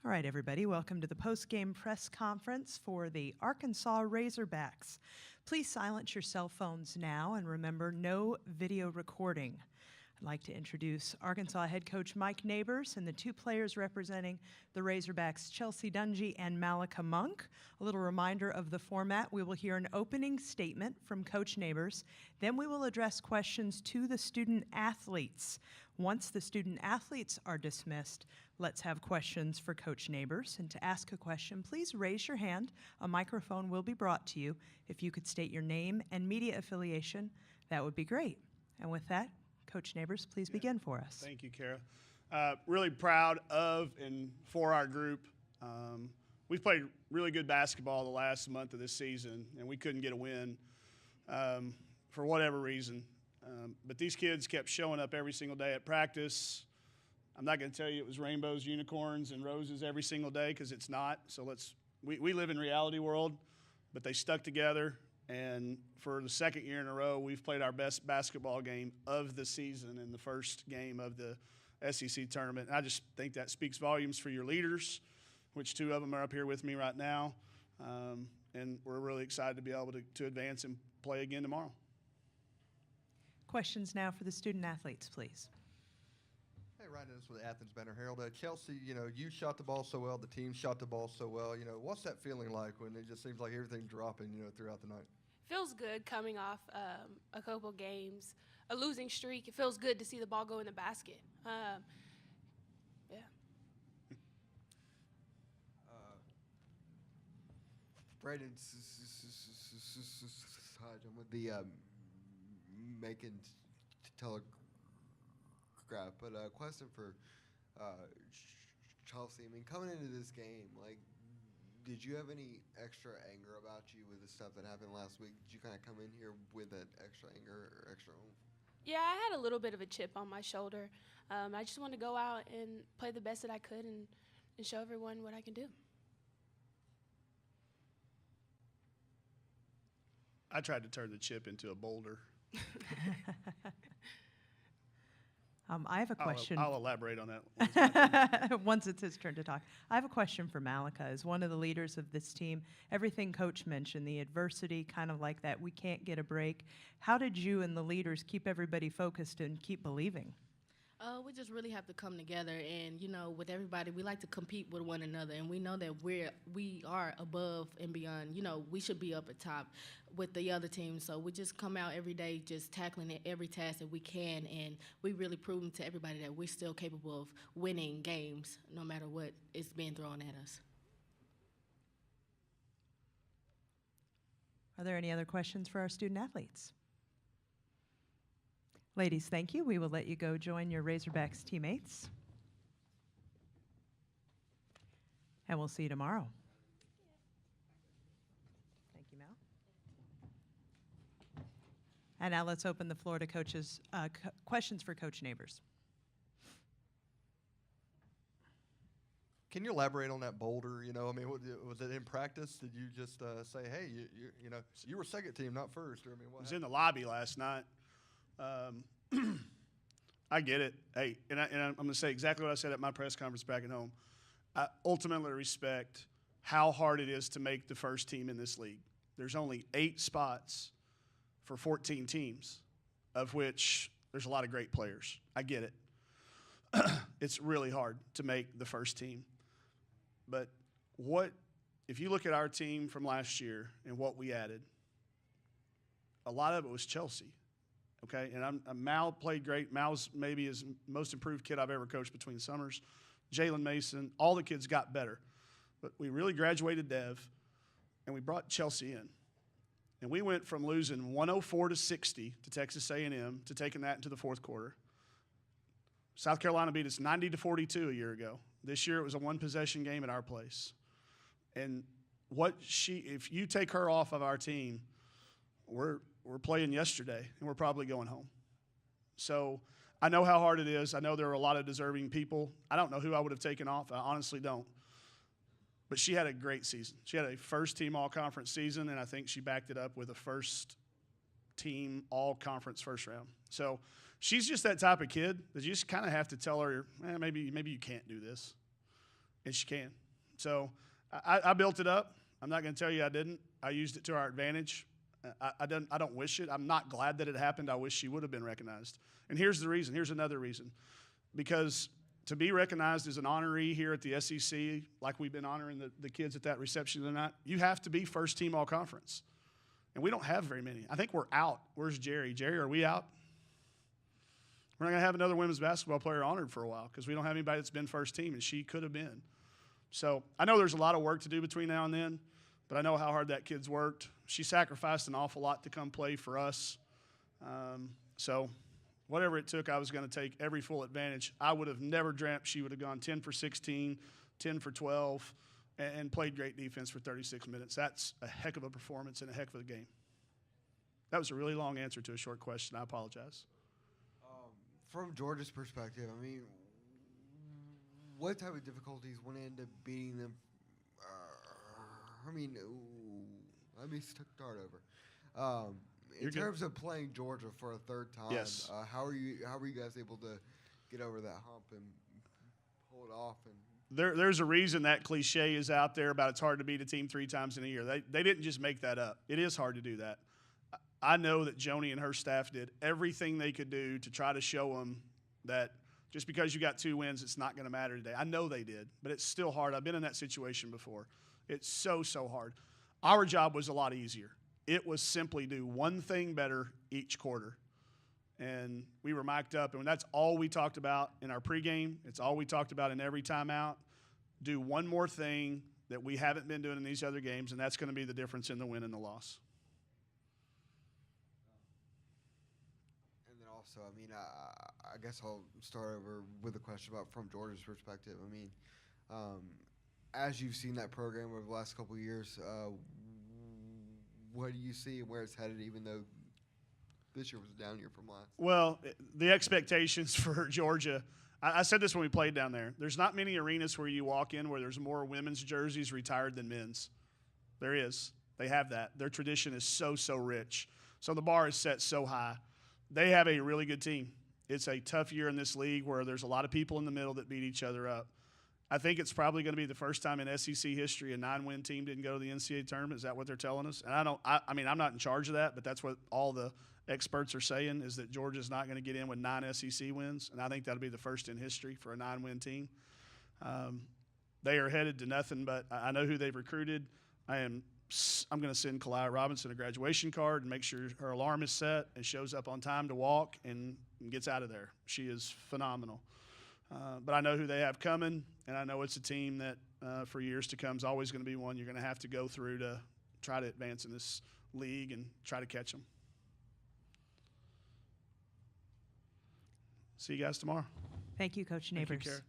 All right, everybody, welcome to the postgame press conference for the Arkansas Razorbacks. Please silence your cell phones now and remember, no video recording. I'd like to introduce Arkansas head coach Mike Neighbors and the two players representing the Razorbacks, Chelsea Dungy and Malika Monk. A little reminder of the format: we will hear an opening statement from Coach Neighbors, then we will address questions to the student athletes. Once the student athletes are dismissed, let's have questions for Coach Neighbors. And to ask a question, please raise your hand. A microphone will be brought to you. If you could state your name and media affiliation, that would be great. And with that, Coach Neighbors, please begin for us. Thank you, Kara. Really proud of and for our group. We've played really good basketball the last month of this season, and we couldn't get a win for whatever reason. But these kids kept showing up every single day at practice. I'm not going to tell you it was rainbows, unicorns, and roses every single day, because it's not. So we live in reality world, but they stuck together. And for the second year in a row, we've played our best basketball game of the season in the first game of the SEC tournament. And I just think that speaks volumes for your leaders, which two of them are up here with me right now. And we're really excited to be able to advance and play again tomorrow. Questions now for the student athletes, please. Hey, Ryan Dennis with the Athens Banner Herald. Chelsea, you shot the ball so well, the team shot the ball so well. What's that feeling like when it just seems like everything dropping, throughout the night? Feels good coming off a couple games, a losing streak. It feels good to see the ball go in the basket. Yeah. Braden, with the Macon Telegraph, but a question for Chelsea. Coming into this game, did you have any extra anger about you with the stuff that happened last week? Did you kind of come in here with that extra anger or extra oomph? Yeah, I had a little bit of a chip on my shoulder. I just wanted to go out and play the best that I could and show everyone what I can do. I tried to turn the chip into a boulder. I have a question. I'll elaborate on that once it's his turn to talk. I have a question for Malika. As one of the leaders of this team, everything Coach mentioned, the adversity, kind of like that, we can't get a break. How did you and the leaders keep everybody focused and keep believing? We just really have to come together, and with everybody, we like to compete with one another, and we know that we are above and beyond. We should be up at top with the other teams. So we just come out every day, just tackling every task that we can, and we really proving to everybody that we're still capable of winning games, no matter what is being thrown at us. Are there any other questions for our student athletes? Ladies, thank you. We will let you go join your Razorbacks teammates. And we'll see you tomorrow. Thank you, Mal. And now let's open the floor to coaches, questions for Coach Neighbors. Can you elaborate on that boulder? Was it in practice? Did you just say, hey, you were second team, not first? Or what I was in the lobby last night. I get it. Hey, and I'm going to say exactly what I said at my press conference back at home. I ultimately respect how hard it is to make the first team in this league. There's only 8 spots for 14 teams, of which there's a lot of great players. I get it. It's really hard to make the first team. But if you look at our team from last year and what we added, a lot of it was Chelsea. Okay, and Mal played great. Mal's maybe his most improved kid I've ever coached between summers. Jalen Mason, all the kids got better. But we really graduated Dev, and we brought Chelsea in. And we went from losing 104-60 to Texas A&M to taking that into the fourth quarter. South Carolina beat us 90-42 a year ago. This year it was a one-possession game at our place. And if you take her off of our team, we're playing yesterday, and we're probably going home. So I know how hard it is. I know there are a lot of deserving people. I don't know who I would have taken off. I honestly don't. But she had a great season. She had a first-team all-conference season, and I think she backed it up with a first-team all-conference first round. So she's just that type of kid that you just kind of have to tell her, maybe you can't do this. and she can. So I built it up. I'm not going to tell you I didn't. I used it to our advantage. I don't wish it. I'm not glad that it happened. I wish she would have been recognized. And here's the reason. Here's another reason. Because to be recognized as an honoree here at the SEC, like we've been honoring the kids at that reception tonight, you have to be first team all conference. And we don't have very many. I think we're out. Where's Jerry? Jerry, are we out? We're not going to have another women's basketball player honored for a while because we don't have anybody that's been first team, and she could have been. So I know there's a lot of work to do between now and then, but I know how hard that kid's worked. She sacrificed an awful lot to come play for us. So whatever it took, I was going to take every full advantage. I would have never dreamt she would have gone 10 for 16, 10 for 12, and played great defense for 36 minutes. That's a heck of a performance and a heck of a game. That was a really long answer to a short question. I apologize. From Georgia's perspective, I mean, what type of difficulties went into beating them? Let me start over. In terms of playing Georgia for a third time, yes. How are you guys able to get over that hump and pull it off? And There's a reason that cliche is out there about it's hard to beat a team 3 times in a year. They didn't just make that up. It is hard to do that. I know that Joni and her staff did everything they could do to try to show them that just because you got 2 wins, it's not going to matter today. I know they did, but it's still hard. I've been in that situation before. It's so hard. Our job was a lot easier. It was simply do one thing better each quarter. And we were mic'd up, and that's all we talked about in our pregame. It's all we talked about in every timeout. Do one more thing that we haven't been doing in these other games, and that's going to be the difference in the win and the loss. And then also, I mean, I guess I'll start over with a question about from Georgia's perspective. I mean, as you've seen that program over the last couple of years, what do you see and where it's headed, even though this year was a down year from last? Well, the expectations for Georgia, I said this when we played down there. There's not many arenas where you walk in where there's more women's jerseys retired than men's. There is. They have that. Their tradition is so rich. So the bar is set so high. They have a really good team. It's a tough year in this league where there's a lot of people in the middle that beat each other up. I think it's probably going to be the first time in SEC history a 9-win team didn't go to the NCAA tournament. Is that what they're telling us? And I mean, I'm not in charge of that, but that's what all the experts are saying is that Georgia's not going to get in with 9 SEC wins, and I think that'll be the first in history for a 9-win team. They are headed to nothing, but I know who they've recruited. I'm going to send Kalia Robinson a graduation card and make sure her alarm is set and shows up on time to walk and gets out of there. She is phenomenal. But I know who they have coming, and I know it's a team that for years to come is always going to be one you're going to have to go through to try to advance in this league and try to catch them. See you guys tomorrow. Thank you, Coach Thank you, Neighbors. Kara.